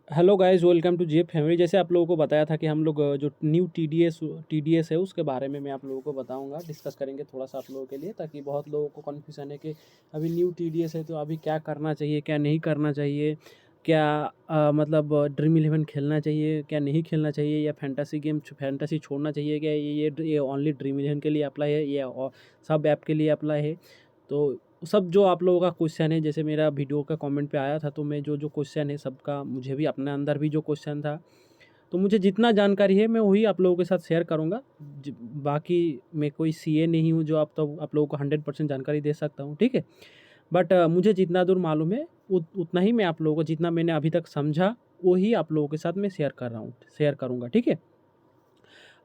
Hello guys, welcome to GF family. जैसे आप लोगों को बताया था कि हम लोग जो न्यू टीडीएस है उसके बारे में मैं आप लोगों को बताऊंगा, डिस्कस करेंगे थोड़ा सा आप लोगों के लिए, ताकि बहुत लोगों को कन्फ्यूजन है कि अभी न्यू टीडीएस है तो अभी क्या करना चाहिए, क्या नहीं करना चाहिए, क्या मतलब ड्रीम इलेवन खेलना चाहिए, क्या नहीं खेलना चाहिए, या फैंटेसी छोड़ना चाहिए, क्या ये ओनली ड्रीम इलेवन के लिए अप्लाई है या सब ऐप के लिए अप्लाई है। तो सब जो आप लोगों का क्वेश्चन है, जैसे मेरा वीडियो का कमेंट पे आया था, तो मैं जो जो क्वेश्चन है सबका, मुझे भी अपने अंदर भी जो क्वेश्चन था, तो मुझे जितना जानकारी है मैं वही आप लोगों के साथ शेयर करूँगा। बाकी मैं कोई सीए नहीं हूँ जो आप लोगों को 100% जानकारी दे सकता हूँ, ठीक है। बट मुझे जितना दूर मालूम है उतना ही मैं आप लोगों को, जितना मैंने अभी तक समझा वही आप लोगों के साथ मैं शेयर कर रहा हूँ, शेयर करूँगा, ठीक है।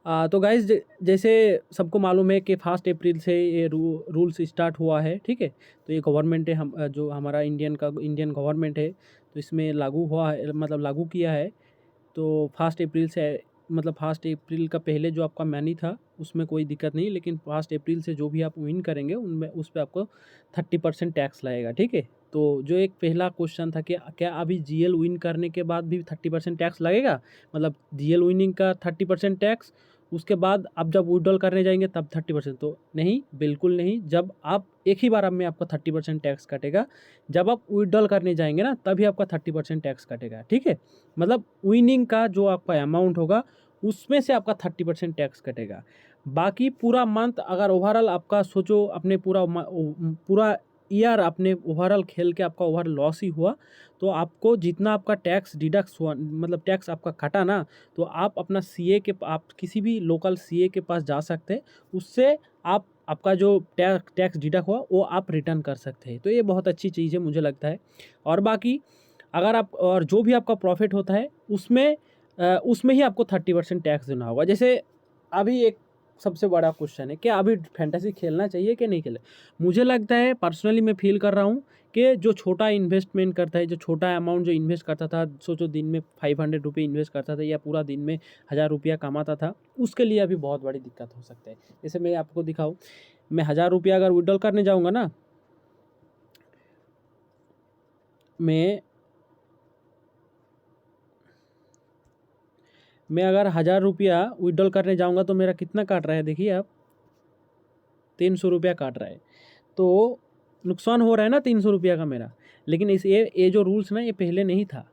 तो गाइज़, जैसे सबको मालूम है कि 1 अप्रैल से ये रूल्स स्टार्ट हुआ है, ठीक है। तो ये गवर्नमेंट है, हम जो हमारा इंडियन गवर्नमेंट है, तो इसमें लागू हुआ है, मतलब लागू किया है। तो 1 अप्रैल से, मतलब 1 अप्रैल का पहले जो आपका मनी था उसमें कोई दिक्कत नहीं, लेकिन 1 अप्रैल से जो भी आप विन करेंगे उनमें उस पर आपको 30% टैक्स लगेगा, ठीक है। तो जो एक पहला क्वेश्चन था कि क्या अभी जीएल विन करने के बाद भी 30% टैक्स लगेगा, मतलब जीएल विनिंग का 30% टैक्स, उसके बाद आप जब विड्रॉल करने जाएंगे तब 30%? तो नहीं, बिल्कुल नहीं। जब आप एक ही बार में आपका 30% टैक्स कटेगा, जब आप विड्रॉल करने जाएंगे ना तभी आपका 30% टैक्स कटेगा, ठीक है। मतलब विनिंग का जो आपका अमाउंट होगा उसमें से आपका 30% टैक्स कटेगा। बाकी पूरा मंथ अगर ओवरऑल आपका सोचो, अपने पूरा ईयर आपने ओवरऑल खेल के आपका ओवर लॉस ही हुआ, तो आपको जितना आपका टैक्स डिडक्ट हुआ, मतलब टैक्स आपका कटा ना, तो आप अपना सीए के, आप किसी भी लोकल सीए के पास जा सकते हैं, उससे आप आपका जो टैक्स डिडक्ट हुआ वो आप रिटर्न कर सकते हैं। तो ये बहुत अच्छी चीज़ है मुझे लगता है। और बाकी अगर आप, और जो भी आपका प्रॉफिट होता है उसमें ही आपको 30% टैक्स देना होगा। जैसे अभी एक सबसे बड़ा क्वेश्चन है कि अभी फैंटेसी खेलना चाहिए कि नहीं खेलना। मुझे लगता है, पर्सनली मैं फील कर रहा हूँ कि जो छोटा इन्वेस्टमेंट करता है, जो छोटा अमाउंट जो इन्वेस्ट करता था, सोचो दिन में 500 रुपये इन्वेस्ट करता था या पूरा दिन में 1000 रुपया कमाता था, उसके लिए अभी बहुत बड़ी दिक्कत हो सकता है। जैसे मैं आपको दिखाऊँ, मैं 1000 रुपया अगर विड्रॉल करने जाऊँगा ना, मैं अगर 1000 रुपया विड्रॉल करने जाऊँगा तो मेरा कितना काट रहा है, देखिए आप, 300 रुपया काट रहा है। तो नुकसान हो रहा है ना 300 रुपया का मेरा। लेकिन ये जो रूल्स ना, ये पहले नहीं था,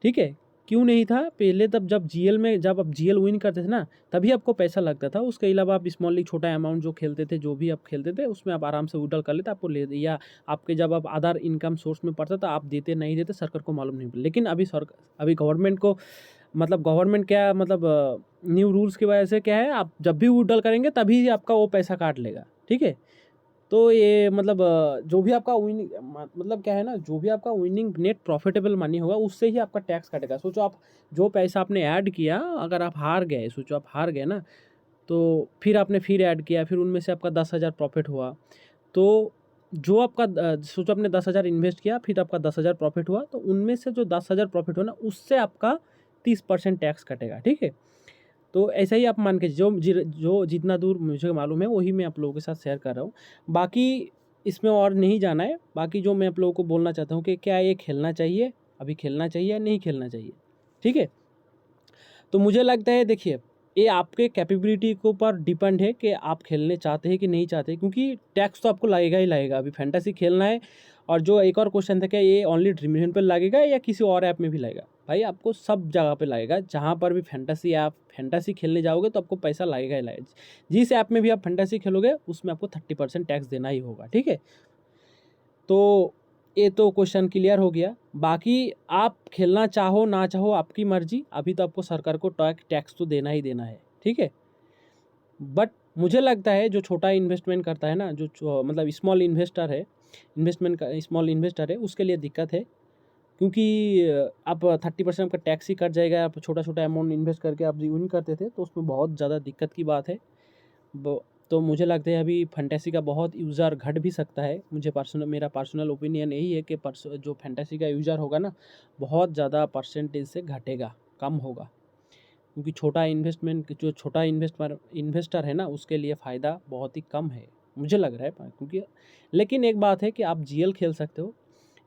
ठीक है। क्यों नहीं था पहले? तब जब जीएल में, जब आप जीएल विन करते थे ना, तभी आपको पैसा लगता था। उसके अलावा आप स्मॉल लीग छोटा अमाउंट जो खेलते थे, जो भी आप खेलते थे, उसमें आप आराम से विड्रॉल कर लेते, आपको ले, या आपके जब आप अदर इनकम सोर्स में पड़ता था, आप देते नहीं देते सरकार को मालूम नहीं। लेकिन अभी गवर्नमेंट को, मतलब गवर्नमेंट क्या, मतलब न्यू रूल्स की वजह से क्या है, आप जब भी विड्रॉल करेंगे तभी आपका वो पैसा काट लेगा, ठीक है। तो ये मतलब जो भी आपका विनिंग, मतलब क्या है ना, जो भी आपका विनिंग नेट प्रॉफिटेबल मनी होगा उससे ही आपका टैक्स कटेगा। सोचो आप जो पैसा आपने ऐड किया, अगर आप हार गए, सोचो आप हार गए ना, तो फिर आपने फिर ऐड किया, फिर उनमें से आपका 10,000 प्रॉफिट हुआ, तो जो आपका सोचो आपने 10,000 इन्वेस्ट किया, फिर आपका 10,000 प्रॉफिट हुआ, तो उनमें से जो 10,000 प्रॉफिट हुआ ना, उससे आपका 30% टैक्स कटेगा, ठीक है। तो ऐसा ही आप मान के, जो जितना दूर मुझे मालूम है वही मैं आप लोगों के साथ शेयर कर रहा हूँ। बाकी इसमें और नहीं जाना है। बाकी जो मैं आप लोगों को बोलना चाहता हूँ कि क्या ये खेलना चाहिए, अभी खेलना चाहिए या नहीं खेलना चाहिए, ठीक है। तो मुझे लगता है, देखिए, ये आपके कैपेबिलिटी के ऊपर डिपेंड है कि आप खेलने चाहते हैं कि नहीं चाहते, क्योंकि टैक्स तो आपको लगेगा ही लगेगा। अभी फैंटेसी खेलना है, और जो एक और क्वेश्चन था, क्या ये ओनली ड्रीम इलेवन पर लगेगा या किसी और ऐप में भी लगेगा? भाई आपको सब जगह पे लगेगा, जहाँ पर भी फैंटेसी खेलने जाओगे तो आपको पैसा लगेगा ही लगेगा। जिस ऐप में भी आप फैंटेसी खेलोगे उसमें आपको 30% टैक्स देना ही होगा, ठीक है। तो ये तो क्वेश्चन क्लियर हो गया। बाकी आप खेलना चाहो ना चाहो आपकी मर्जी, अभी तो आपको सरकार को टैक्स तो देना ही देना है, ठीक है। बट मुझे लगता है जो छोटा इन्वेस्टमेंट करता है ना, मतलब स्मॉल इन्वेस्टर है, इन्वेस्टमेंट का स्मॉल इन्वेस्टर है, उसके लिए दिक्कत है। क्योंकि आप 30% आपका टैक्स ही कट जाएगा। आप छोटा छोटा अमाउंट इन्वेस्ट करके आप विन करते थे, तो उसमें बहुत ज़्यादा दिक्कत की बात है। तो मुझे लगता है अभी फैंटेसी का बहुत यूज़र घट भी सकता है। मेरा पर्सनल ओपिनियन यही है कि जो फैंटेसी का यूज़र होगा ना, बहुत ज़्यादा परसेंटेज से घटेगा, कम होगा। क्योंकि जो छोटा इन्वेस्टर है ना, उसके लिए फ़ायदा बहुत ही कम है, मुझे लग रहा है। क्योंकि लेकिन एक बात है कि आप जीएल खेल सकते हो।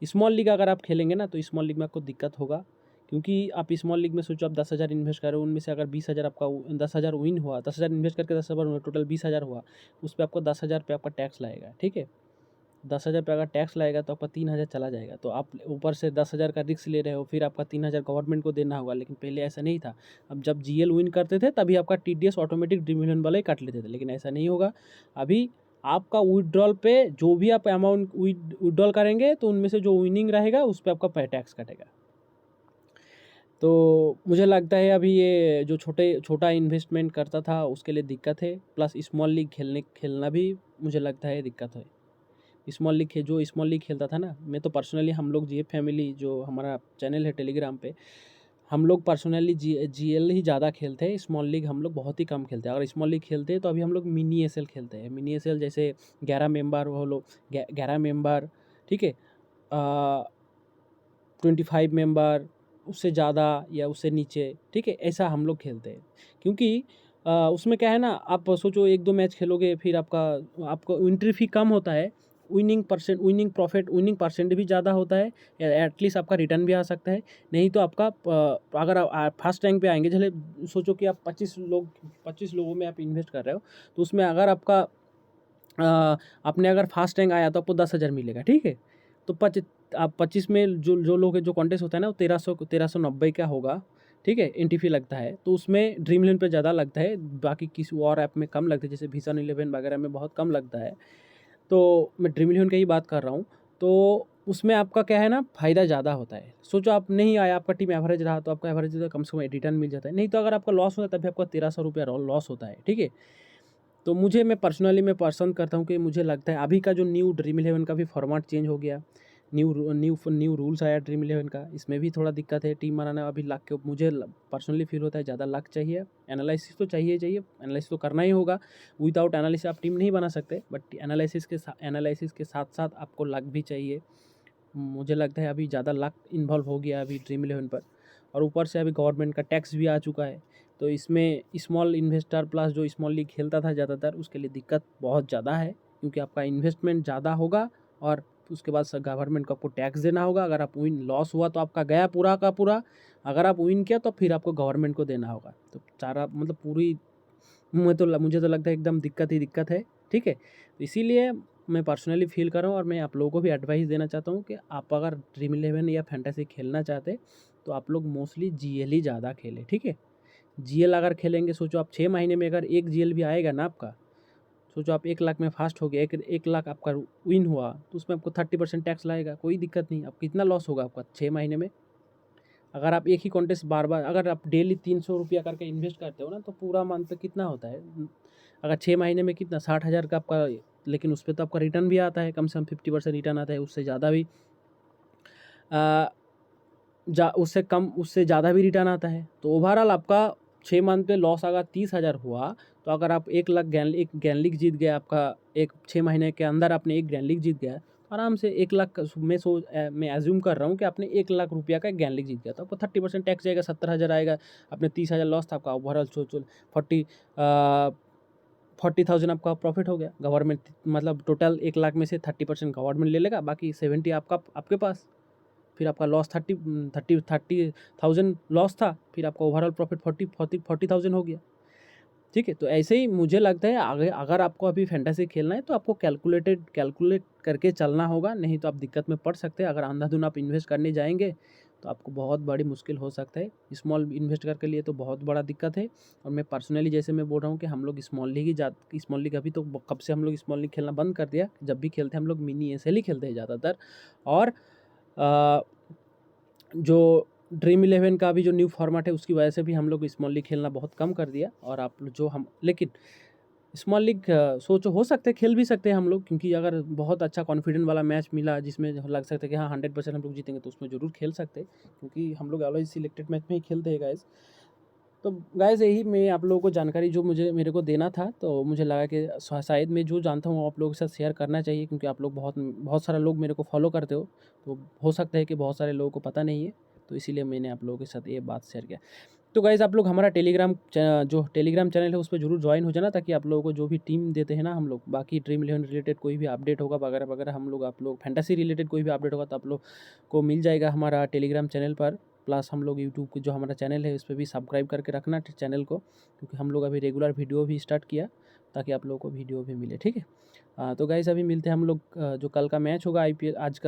स्मॉल लीग अगर आप खेलेंगे ना, तो स्मॉल लीग में आपको दिक्कत होगा, क्योंकि आप स्मॉल लीग में सोचो आप 10,000 इन्वेस्ट कर रहे हो, उनमें से अगर 20,000 आपका 10,000 विन हुआ, 10,000 इन्वेस्ट करके 10,000 हुआ, टोटल 20,000 हुआ, उस पर आपको 10,000 पे आपका टैक्स लगेगा, ठीक है। 10,000 पे अगर टैक्स लगेगा तो आपका 3,000 चला जाएगा, तो आप ऊपर से 10,000 का रिस्क ले रहे हो, फिर आपका 3,000 गवर्नमेंट को देना होगा। लेकिन पहले ऐसा नहीं था। अब जब जीएल विन करते थे तभी आपका टीडीएस ऑटोमेटिक ड्रीमलेवन वाला ही काट लेते थे, लेकिन ऐसा नहीं होगा। अभी आपका विड्रॉल पे जो भी आप अमाउंट विड्रॉल करेंगे तो उनमें से जो विनिंग रहेगा उस पर आपका टैक्स कटेगा। तो मुझे लगता है अभी ये जो छोटा इन्वेस्टमेंट करता था उसके लिए दिक्कत है, प्लस स्मॉल लीग खेलना भी मुझे लगता है दिक्कत है। स्मॉल लीग खेलता था ना, मैं तो पर्सनली, हम लोग जीएफ फैमिली जो हमारा चैनल है टेलीग्राम पे, हम लोग पर्सनली जीएल ही ज़्यादा खेलते हैं। स्मॉल लीग हम लोग बहुत ही कम खेलते हैं। अगर स्मॉल लीग खेलते हैं तो अभी हम लोग मिनी एसएल खेलते हैं। मिनी एसएल जैसे 11 मेंबर वो लोग 11 मेंबर, ठीक है, 25 मेंबर, उससे ज़्यादा या उससे नीचे, ठीक है, ऐसा हम लोग खेलते हैं। क्योंकि उसमें क्या है ना, आप सोचो 1-2 मैच खेलोगे, फिर आपको एंट्री फी कम होता है, विनिंग परसेंट भी ज़्यादा होता है, या एटलीस्ट आपका रिटर्न भी आ सकता है। नहीं तो आपका अगर आप फर्स्ट रैंक पे आएंगे, चले सोचो कि आप 25 लोगों में आप इन्वेस्ट कर रहे हो, तो उसमें अगर आपका आपने अगर फर्स्ट रैंक आया तो आपको 10,000 मिलेगा, ठीक है। तो आप 25 में जो लोग जो कॉन्टेस्ट होता है ना, वो 1390 का होगा, ठीक है, एंट्री फी लगता है। तो उसमें ड्रीमलैंड पे ज़्यादा लगता है, बाकी किसी और ऐप में कम लगता है, जैसे विजन 11 वगैरह में बहुत कम लगता है। तो मैं ड्रीमलैंड की ही बात कर रहा हूँ। तो उसमें आपका क्या है ना, फ़ायदा ज़्यादा होता है। सोचो आप नहीं आया, आपका टीम एवरेज रहा, तो आपका एवरेज कम से कम रिटर्न मिल जाता है। नहीं तो अगर आपका लॉस होता है तभी आपका 1300 रुपया लॉस होता है, ठीक है। तो मैं पर्सनली पसंद करता हूँ कि मुझे लगता है अभी का जो न्यू ड्रीम इलेवन का भी फॉर्मेट चेंज हो गया, न्यू रूल्स आया ड्रीम इलेवन का, इसमें भी थोड़ा दिक्कत है टीम बनाना। अभी लक के मुझे पर्सनली फील होता है ज़्यादा लक चाहिए, एनालिसिस तो चाहिए, एनालिसिस तो करना ही होगा। विदाउट एनालिसिस आप टीम नहीं बना सकते, बट एनालिसिस के साथ साथ आपको लक भी चाहिए। मुझे लगता है अभी ज़्यादा लक इन्वॉल्व हो गया अभी ड्रीम इलेवन पर, और ऊपर से अभी गवर्नमेंट का टैक्स भी आ चुका है। तो इसमें स्मॉल इन्वेस्टर प्लस जो स्मॉल लीग खेलता था ज़्यादातर, उसके लिए दिक्कत बहुत ज़्यादा है, क्योंकि आपका इन्वेस्टमेंट ज़्यादा होगा और उसके बाद गवर्नमेंट को आपको टैक्स देना होगा। अगर आप लॉस हुआ तो आपका गया पूरा का पूरा, अगर आप विन किया तो फिर आपको गवर्नमेंट को देना होगा। तो पूरी मुझे तो लगता है एकदम दिक्कत ही दिक्कत है, ठीक है। तो इसीलिए मैं पर्सनली फील कर रहा हूँ, और मैं आप लोगों को भी एडवाइस देना चाहता हूँ कि आप अगर ड्रीम इलेवन या फैंटेसी खेलना चाहते तो आप लोग मोस्टली जीएल ही ज़्यादा खेलें, ठीक है। जीएल अगर खेलेंगे, सोचो आप 6 महीने में अगर एक जीएल भी आएगा ना आपका, सोचो आप 1 लाख में फास्ट हो गया, 1 लाख आपका विन हुआ, तो उसमें आपको 30% टैक्स लगेगा, कोई दिक्कत नहीं। अब कितना लॉस होगा आपका 6 महीने में? अगर आप एक ही कॉन्टेस्ट बार बार, अगर आप डेली 300 रुपया करके इन्वेस्ट करते हो ना, तो पूरा मंथ पे कितना होता है? अगर 6 महीने में कितना 60,000 का आपका, लेकिन उस पर तो आपका रिटर्न भी आता है, कम से कम 50% रिटर्न आता है, उससे ज़्यादा भी उससे ज़्यादा भी रिटर्न आता है। तो ओवरऑल आपका 6 मंथ पे लॉस अगर 30,000 हुआ, तो अगर आप 1 लाख एक ग्रैंड लीग जीत गया, आपका 6 महीने के अंदर आपने एक ग्रैंड लीग जीत गया, आराम से 1 लाख मैं एज्यूम कर रहा हूँ कि आपने 1 लाख रुपया का ग्रैंड लीग जीत गया, तो आपको 30% टैक्स जाएगा, 70,000 आएगा। आपने 30,000 लॉस था, आपका ओवरऑल 40,000 आपका प्रॉफिट हो गया। गवर्नमेंट मतलब टोटल 1 लाख में से 30% गवर्नमेंट ले लेगा, बाकी 70 आपके पास। फिर आपका लॉस 30,000 लॉस था, फिर आपका ओवरऑल प्रॉफिट 40,000 हो गया, ठीक है। तो ऐसे ही मुझे लगता है आगे अगर आपको अभी फैंटेसी खेलना है तो आपको कैलकुलेट करके चलना होगा, नहीं तो आप दिक्कत में पड़ सकते हैं। अगर अंधाधुन आप इन्वेस्ट करने जाएंगे तो आपको बहुत बड़ी मुश्किल हो सकता है। स्मॉल इन्वेस्टर के लिए तो बहुत बड़ा दिक्कत है। और मैं पर्सनली जैसे मैं बोल रहा हूँ कि हम लोग स्मॉल लीग अभी तो कब से हम लोग स्मॉल लीग खेलना बंद कर दिया। जब भी खेलते हैं हम लोग मिनी एसएल ही खेलते हैं ज़्यादातर। और जो ड्रीम इलेवन का भी जो न्यू फॉर्मेट है उसकी वजह से भी हम लोग स्मॉल लीग खेलना बहुत कम कर दिया। और लेकिन स्मॉल लीग सोचो हो सकते हैं खेल भी सकते हैं हम लोग, क्योंकि अगर बहुत अच्छा कॉन्फिडेंट वाला मैच मिला जिसमें लग सकता है कि हाँ 100% हम लोग जीतेंगे, तो उसमें ज़रूर खेल सकते हैं, क्योंकि हम लोग ऑलवेज सिलेक्टेड मैच में ही खेलते हैं गाइज। तो गाइज यही मैं आप लोगों को जानकारी जो मेरे को देना था, तो मुझे लगा कि शायद मैं जो जानता हूँ आप लोगों के साथ शेयर करना चाहिए, क्योंकि आप लोग बहुत सारे लोग मेरे को फॉलो करते हो, तो हो सकता है कि बहुत सारे लोगों को पता नहीं है, तो इसीलिए मैंने आप लोगों के साथ ये बात शेयर किया। तो गाइज़ आप लोग हमारा जो टेलीग्राम चैनल है उस पर जरूर ज्वाइन हो जाना, ताकि आप लोगों को जो भी टीम देते हैं ना हम लोग, बाकी ड्रीम इलेवन रिलेटेड कोई भी अपडेट होगा वगैरह वगैरह, आप लोग फैंटेसी रिलेटेड कोई भी अपडेट होगा तो आप लोग को मिल जाएगा हमारा टेलीग्राम चैनल पर। प्लस हम लोग यूट्यूब के जो हमारा चैनल है इस पर भी सब्सक्राइब करके रखना चैनल को, क्योंकि हम लोग अभी रेगुलर वीडियो भी स्टार्ट किया ताकि आप लोगों को वीडियो भी मिले, ठीक है। तो गाइस अभी मिलते हैं हम लोग जो कल का मैच होगा IPL, आज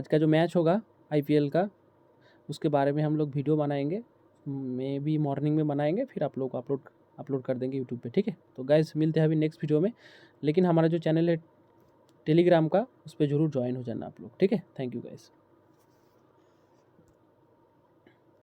का जो मैच होगा IPL का, उसके बारे में हम लोग वीडियो बनाएंगे, मे बी मॉर्निंग में बनाएंगे, फिर आप लोग को अपलोड कर देंगे यूट्यूब पे, ठीक है। तो गाइस मिलते हैं अभी नेक्स्ट वीडियो में, लेकिन हमारा जो चैनल है टेलीग्राम का, उस पर ज़रूर ज्वाइन हो जाना आप लोग, ठीक है। Thank you guys.